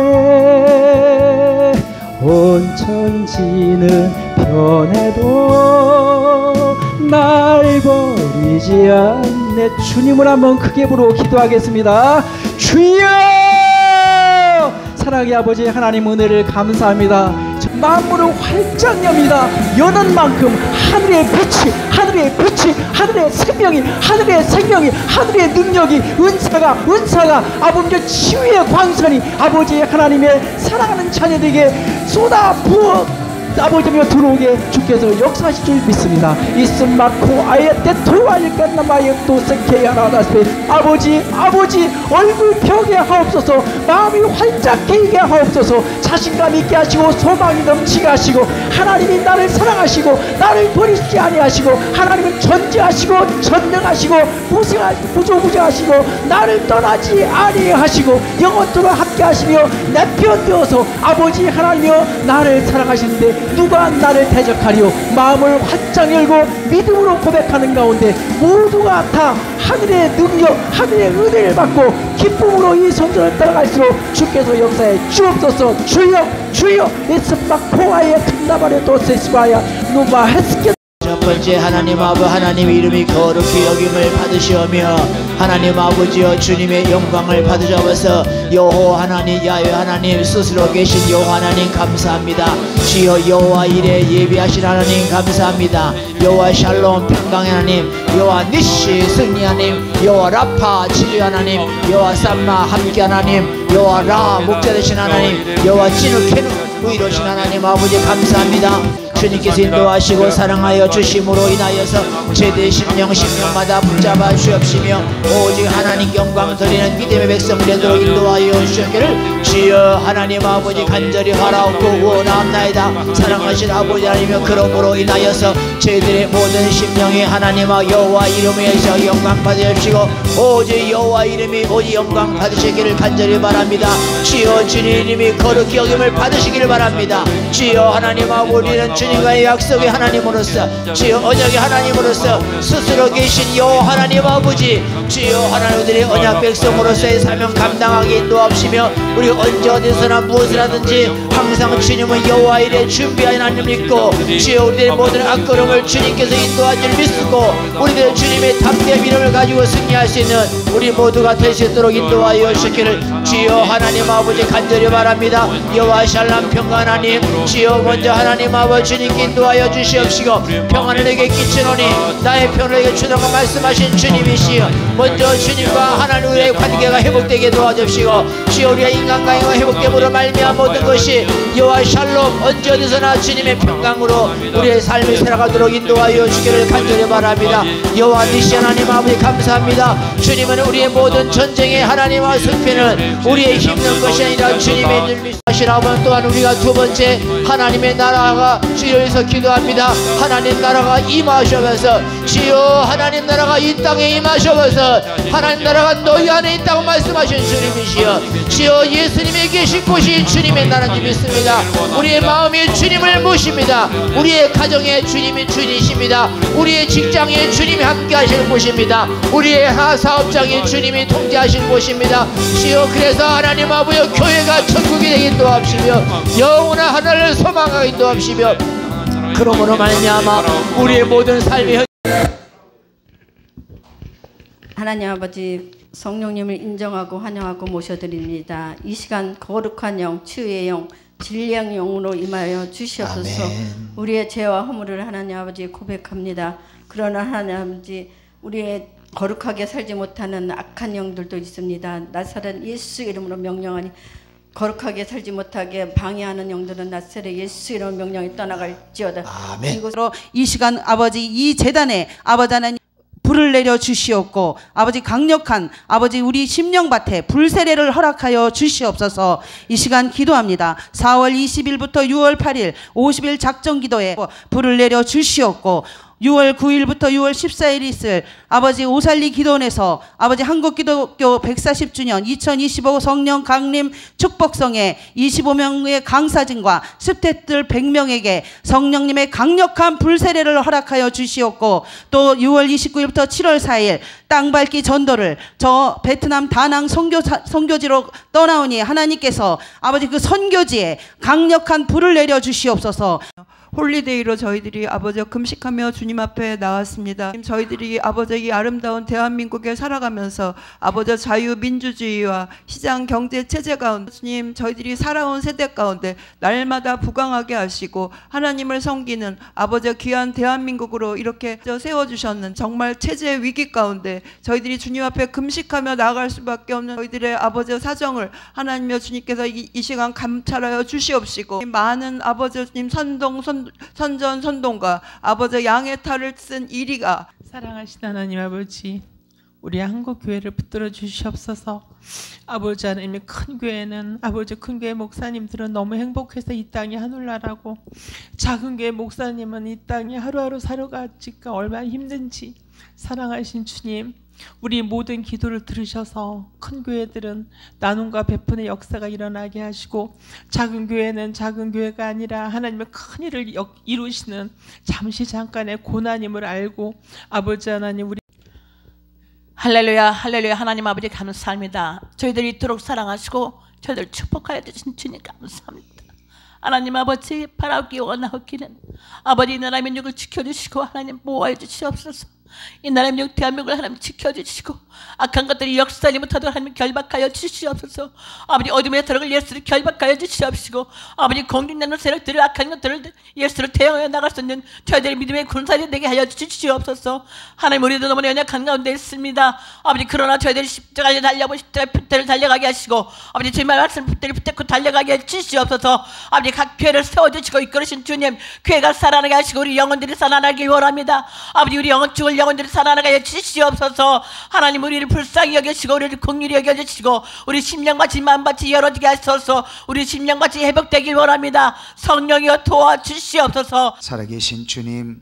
Speaker 3: 온 천지는 변해도 날 버리지 않네. 주님을 한번 크게 부르고 기도하겠습니다. 주여! 사랑의 아버지 하나님 은혜를 감사합니다. 만물을 활짝 엽니다. 여는 만큼 하늘의 빛이 하늘의 색깔이 생명이, 하늘의 생명이, 하늘의 능력이, 은사가 아버지의 치유의 광선이 아버지 하나님의 사랑하는 자녀들에게 쏟아 부어 아버지며 들어오게 주께서 역사하실 줄 믿습니다. 이스마코 아예테 토와일간나마예 도세케야라다스페 아버지 얼굴 펴게 하옵소서. 마음이 활짝 개이게 하옵소서. 자신감 있게 하시고 소망이 넘치게 하시고 하나님이 나를 사랑하시고 나를 버리지 아니하시고 하나님은 전지하시고 전능하시고 무조부지하시고 나를 떠나지 아니하시고 영원토록 함께 하시며 내 편 되어서 아버지 하나님이여 나를 사랑하시는데 누가 나를 대적하리요. 마음을 활짝 열고 믿음으로 고백하는 가운데 모두가 다 하늘의 능력, 하늘의 은혜를 받고 기쁨으로 이 성전을 따라갈수록 주께서 역사에 주옵소서. 주여 에스파코아의 큰나발의 도세스바야 누마 헤스케.
Speaker 4: 첫 번째 하나님 아버지 하나님 이름이 거룩히 여김을 받으시오며 하나님 아버지여 주님의 영광을 받으셔서 여호와 하나님 야훼 하나님 스스로 계신 여호와 하나님 감사합니다. 주여 여호와 이레 예비하신 하나님 감사합니다. 여호와 샬롬 평강의 하나님 여호와 니시 승리 하나님 여호와 라파 치유 하나님 여호와 삼마 함께 하나님 여호와 라 목자 되신 하나님 여호와 찌누케누 의로신 하나님 아버지 감사합니다. 주님께서 인도하시고 사랑하여 주심으로 인하여서 제대 심령마다 붙잡아 주옵시며 오직 하나님 영광 드리는 믿음의 백성 되도록 인도하여 주시기를 주여 하나님 아버지 간절히 바라옵고 원하옵나이다. 사랑하신 아버지 하나님이여 그러므로 인하여서 저희들의 모든 심령이 하나님과 여호와 이름에서 영광 받으시고 오직 여호와 이름이 오직 영광 받으시기를 간절히 바랍니다. 주여 주님 이름이 거룩히 여김을 받으시기를 바랍니다. 주여 하나님 아버지 우리는 주님과의 약속의 하나님으로서 주여 언약의 하나님으로서 스스로 계신 여호와 하나님 아버지 주여 하나님들의 언약 백성으로서의 사명 감당하게 인도하시며 우리 언제 어디서나 무엇을 하든지 항상 주님은 여호와 이레 준비하신 하나님 믿고 주여 우리들의 모든 악걸음을 주님께서 인도할 줄 믿고 우리들 주님의 담대한 믿음을 가지고 승리할 수 있는 우리 모두가 될 수 있도록 인도하여 주시기를 주여 하나님 아버지 간절히 바랍니다. 여호와 샬롬 평강 하나님 주여 먼저 하나님 아버지 주님께 인도하여 주시옵시고 평안을 내게 끼치노니 나의 평을 내게 주라고 말씀하신 주님이시여 먼저 주님과 하나님의 관계가 회복되게 도와주시고 주여 우리의 인간관계가 회복됨으로 말미암아 모든 것이 여호와 샬롬 언제 어디서나 주님의 평강으로 우리의 삶을 살아가도록 인도하여 주기를 간절히 바랍니다. 여호와 니시 하나님 아버지 감사합니다. 주님은 우리의 모든 전쟁의 하나님과 승패는 우리의 힘든 것이 아니라 주님의 늘미하시라면 또한 우리가 두 번째 하나님의 나라가 주여에서 기도합니다. 하나님 나라가 임하셔서 주여 하나님 나라가 이 땅에 임하셔서 하나님 나라가 너희 안에 있다고 말씀하신 주님이시여 주여 예수님이 계신 곳이 주님의 나라인 믿습니다. 우리의 마음이 주님을 모십니다. 우리의 가정에 주님이 주님이십니다. 우리의 직장에 주님이 함께 하실 곳입니다. 우리의 사업장에 주님이 통제하실 곳입니다. 주여 그래서 하나님 아버지 교회가 천국이 되게 인도하시며 영원한 하나님을 소망하게 인도하시며 그러므로 말미암아 우리의 모든 삶이
Speaker 5: 하나님 아버지 성령님을 인정하고 환영하고 모셔드립니다. 이 시간 거룩한 영, 치유의 영, 진리의 영으로 임하여 주시옵소서. 아멘. 우리의 죄와 허물을 하나님 아버지 고백합니다. 그러나 하나님 아버지 우리의 거룩하게 살지 못하는 악한 영들도 있습니다. 나사렛 예수 이름으로 명령하니 거룩하게 살지 못하게 방해하는 영들은 나사렛 예수 이름으로 명령이 떠나갈지어다.
Speaker 6: 아멘. 이것으로 이 시간 아버지 이 제단에 아버지 하나님 불을 내려 주시옵고 아버지 강력한 아버지 우리 심령밭에 불세례를 허락하여 주시옵소서. 이 시간 기도합니다. 4월 20일부터 6월 8일 50일 작정기도에 불을 내려 주시옵고 6월 9일부터 6월 14일 있을 아버지 오살리 기도원에서 아버지 한국기독교 140주년 2025 성령 강림 축복성에 25명의 강사진과 스태프들 100명에게 성령님의 강력한 불세례를 허락하여 주시옵고 또 6월 29일부터 7월 4일 땅밟기 전도를 저 베트남 다낭 선교지로 떠나오니 하나님께서 아버지 그 선교지에 강력한 불을 내려 주시옵소서.
Speaker 7: 홀리데이로 저희들이 아버지 금식하며 주님 앞에 나왔습니다. 저희들이 아버지 이 아름다운 대한민국에 살아가면서 아버지 자유민주주의와 시장 경제 체제 가운데 주님 저희들이 살아온 세대 가운데 날마다 부강하게 하시고 하나님을 섬기는 아버지 귀한 대한민국으로 이렇게 세워주셨는 정말 체제 위기 가운데 저희들이 주님 앞에 금식하며 나아갈 수밖에 없는 저희들의 아버지 사정을 하나님여 주님께서 이 시간 감찰하여 주시옵시고 많은 아버지 주님 선전과 아버지 양의 탈을 쓴 이리가
Speaker 8: 사랑하신 하나님 아버지, 우리 한국 교회를 붙들어 주시옵소서. 아버지 하나님의 큰 교회는 아버지 큰 교회 목사님들은 너무 행복해서 이 땅이 하늘나라고, 작은 교회 목사님은 이 땅이 하루하루 살아가기가 얼마나 힘든지 사랑하신 주님, 우리 모든 기도를 들으셔서 큰 교회들은 나눔과 베푼의 역사가 일어나게 하시고, 작은 교회는 작은 교회가 아니라 하나님의 큰 일을 이루시는 잠시 잠깐의 고난임을 알고 아버지 하나님 우리
Speaker 9: 할렐루야 할렐루야. 하나님 아버지 감사합니다. 저희들이 이토록 사랑하시고 저희들 축복하여 주신 주님 감사합니다. 하나님 아버지 바라기 원하옵기는 아버지 이 나라 민족을 지켜주시고 하나님 보호해 주시옵소서. 이 나라 민족 대한민국을 하나님 지켜주시고 악한 것들이 역사하지 못하도록 하나님 결박하여 주시옵소서. 아버지 어둠의 세력을 예수를 결박하여 주시옵시고 아버지 공중되는 세력들을 악한 것들을 예수를 대응하여 나갈 수 있는 저희들의 믿음의 군사들이 되게 하여 주시옵소서. 하나님 우리도 너무 연약한 가운데 있습니다. 아버지 그러나 저희들이 십자가를 달려고 십자가의 풋대를 달려가게 하시고 아버지 주님의 말씀 풋대를 붙잡고 달려가게 해 주시옵소서. 아버지 각 교회를 세워주시고 이끌으신 주님, 교회가 살아나게 하시고 우리 영혼들이 살아나길 원합니다. 아버지 우리 영혼 죽을 영혼들이 살아나게 해 주시옵소서. 하나님 우리를 불쌍히 여겨주시고 우리를 긍휼히 여겨주시고 우리 심령같이 마음같이 열어지게 하소서. 우리 심령같이 회복되길 원합니다. 성령이여 도와주시옵소서.
Speaker 10: 살아계신 주님,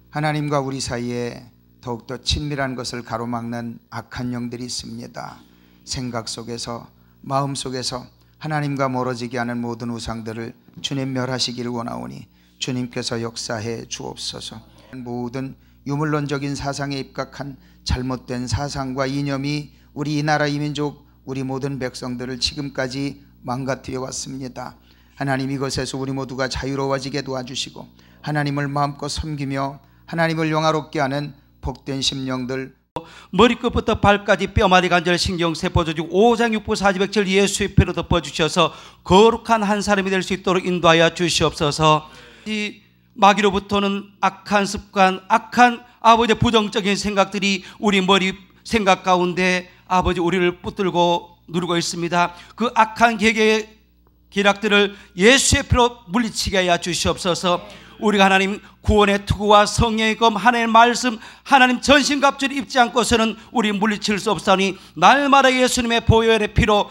Speaker 10: 하나님과 우리 사이에 더욱더 친밀한 것을 가로막는 악한 영들이 있습니다. 생각 속에서 마음 속에서 하나님과 멀어지게 하는 모든 우상들을 주님 멸하시기를 원하오니 주님께서 역사해 주옵소서. 모든 유물론적인 사상에 입각한 잘못된 사상과 이념이 우리 이 나라 이민족 우리 모든 백성들을 지금까지 망가뜨려 왔습니다. 하나님 이것에서 우리 모두가 자유로워지게 도와주시고 하나님을 마음껏 섬기며 하나님을 영화롭게 하는 복된 심령들,
Speaker 11: 머리끝부터 발까지 뼈마디 관절 신경세포 조직 5장 6부 4지백절 예수의 피로 덮어주셔서 거룩한 한 사람이 될 수 있도록 인도하여 주시옵소서. 이 마귀로부터는 악한 습관, 악한 아버지 부정적인 생각들이 우리 머리 생각 가운데 아버지 우리를 붙들고 누르고 있습니다. 그 악한 계획의 기락들을 예수의 피로 물리치게 하여 주시옵소서. 우리가 하나님 구원의 투구와 성령의 검 하나님의 말씀 하나님 전신갑주를 입지 않고서는 우리 물리칠 수 없사니 날마다 예수님의 보혈의 피로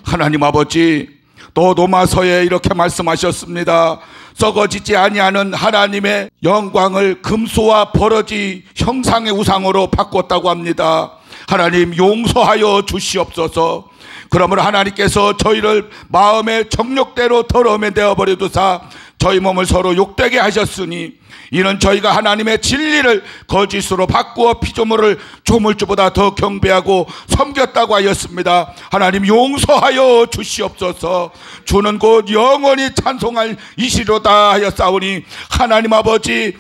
Speaker 12: 하나님 아버지, 또 로마서에 이렇게 말씀하셨습니다. 썩어지지 아니하는 하나님의 영광을 금수와 버러지 형상의 우상으로 바꿨다고 합니다. 하나님 용서하여 주시옵소서. 그러므로 하나님께서 저희를 마음의 정욕대로 더러움에 내어버려 두사 저희 몸을 서로 욕되게 하셨으니 이는 저희가 하나님의 진리를 거짓으로 바꾸어 피조물을 조물주보다 더 경배하고 섬겼다고 하였습니다. 하나님 용서하여 주시옵소서. 주는 곧 영원히 찬송할 이시로다 하였사오니 하나님 아버지,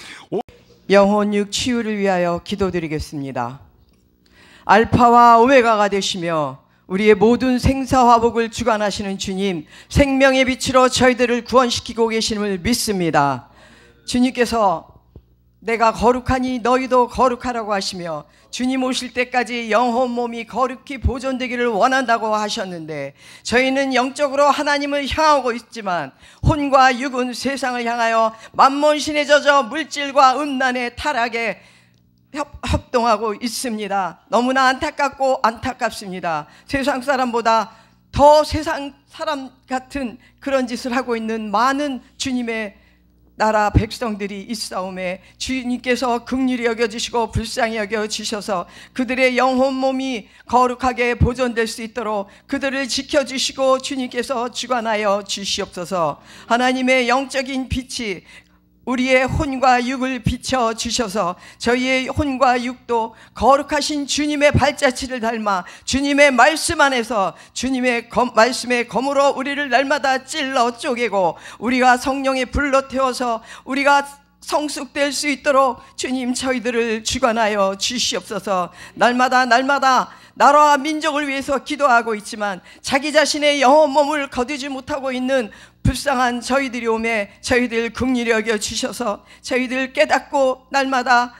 Speaker 13: 영혼육 치유를 위하여 기도드리겠습니다. 알파와 오메가가 되시며 우리의 모든 생사화복을 주관하시는 주님, 생명의 빛으로 저희들을 구원시키고 계심을 믿습니다. 주님께서 내가 거룩하니 너희도 거룩하라고 하시며 주님 오실 때까지 영혼 몸이 거룩히 보존되기를 원한다고 하셨는데, 저희는 영적으로 하나님을 향하고 있지만 혼과 육은 세상을 향하여 만몬신에 젖어 물질과 음란의 타락에 협동하고 있습니다. 너무나 안타깝고 안타깝습니다. 세상 사람보다 더 세상 사람 같은 그런 짓을 하고 있는 많은 주님의 나라 백성들이 있사오매 주님께서 긍휼히 여겨주시고 불쌍히 여겨주셔서 그들의 영혼 몸이 거룩하게 보존될 수 있도록 그들을 지켜주시고 주님께서 주관하여 주시옵소서. 하나님의 영적인 빛이 우리의 혼과 육을 비춰 주셔서 저희의 혼과 육도 거룩하신 주님의 발자취를 닮아 주님의 말씀 안에서 주님의 말씀의 검으로 우리를 날마다 찔러 쪼개고 우리가 성령의 불로 태워서 우리가 성숙될 수 있도록 주님 저희들을 주관하여 주시옵소서. 날마다 나라와 민족을 위해서 기도하고 있지만 자기 자신의 영혼 몸을 거두지 못하고 있는 불쌍한 저희들이 오매 저희들 긍휼히 여겨 주셔서 저희들 깨닫고 날마다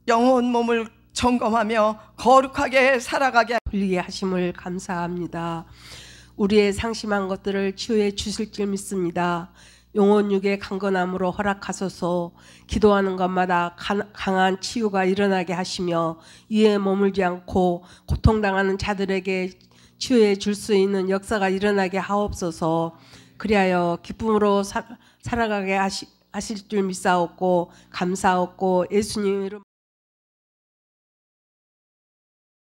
Speaker 13: 영혼 몸을 점검하며 거룩하게 살아가게
Speaker 14: 하심을 감사합니다. 우리의 상심한 것들을 치유해 주실 줄 믿습니다. 영혼 육의 강건함으로 허락하소서. 기도하는 것마다 강한 치유가 일어나게 하시며 이에 머물지 않고 고통당하는 자들에게 치유해 줄 수 있는 역사가 일어나게 하옵소서. 그리하여 기쁨으로 살아가게 하실 줄 믿사옵고 감사옵고 예수님 이름